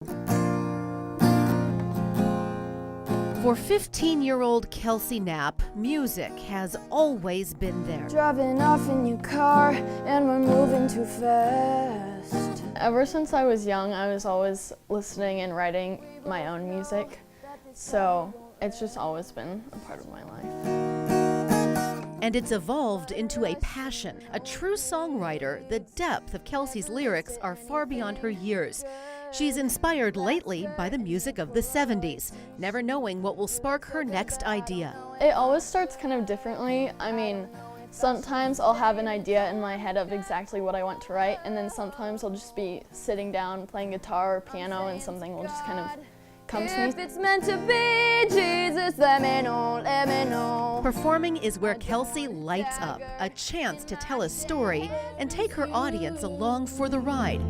For 15-year-old Kelsie Knapp, music has always been there. Driving off in your car and we're moving too fast. Ever since I was young, I was always listening and writing my own music, so it's just always been a part of my life. And it's evolved into a passion. A true songwriter, the depth of Kelsie's lyrics are far beyond her years. She's inspired lately by the music of the 70s, never knowing what will spark her next idea. It always starts kind of differently. I mean, sometimes I'll have an idea in my head of exactly what I want to write, and then sometimes I'll just be sitting down playing guitar or piano and something will just kind of come to me. If it's meant to be, Jesus, let me know, let me know. Performing is where Kelsie lights up, a chance to tell a story and take her audience along for the ride.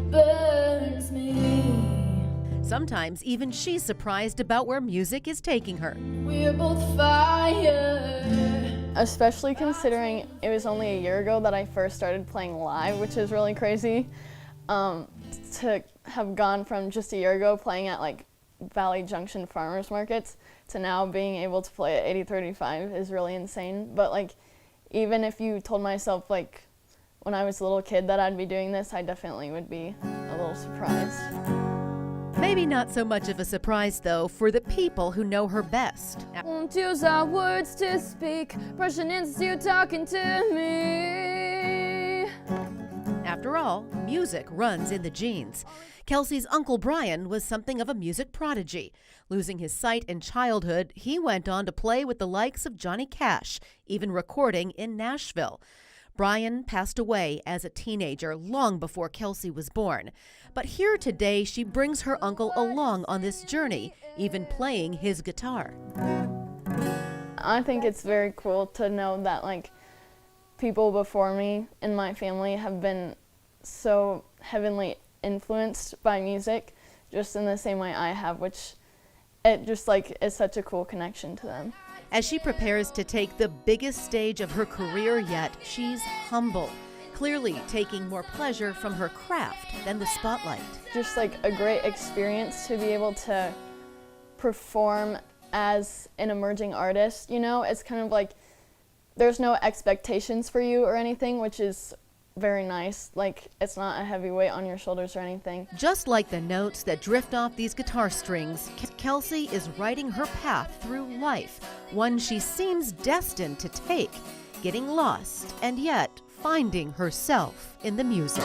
Burns me. Sometimes even she's surprised about where music is taking her. We're both fire. Especially considering it was only a year ago that I first started playing live, which is really crazy. To have gone from just a year ago playing at like Valley Junction farmers markets to now being able to play at 8035 is really insane. But like, even if you told myself like when I was a little kid that I'd be doing this, I definitely would be a little surprised. Maybe not so much of a surprise, though, for the people who know her best. Won't use our words to speak, brushing into you talking to me. After all, music runs in the genes. Kelsie's uncle Brian was something of a music prodigy. Losing his sight in childhood, he went on to play with the likes of Johnny Cash, even recording in Nashville. Brian passed away as a teenager long before Kelsie was born. But here today, she brings her uncle along on this journey, even playing his guitar. I think it's very cool to know that like people before me in my family have been so heavily influenced by music, just in the same way I have, which it just like is such a cool connection to them. As she prepares to take the biggest stage of her career yet, she's humble, clearly taking more pleasure from her craft than the spotlight. Just like a great experience to be able to perform as an emerging artist, you know? It's kind of like there's no expectations for you or anything, which is very nice. Like, it's not a heavy weight on your shoulders or anything. Just like the notes that drift off these guitar strings, Kelsie is writing her path through life, one she seems destined to take, getting lost and yet finding herself in the music.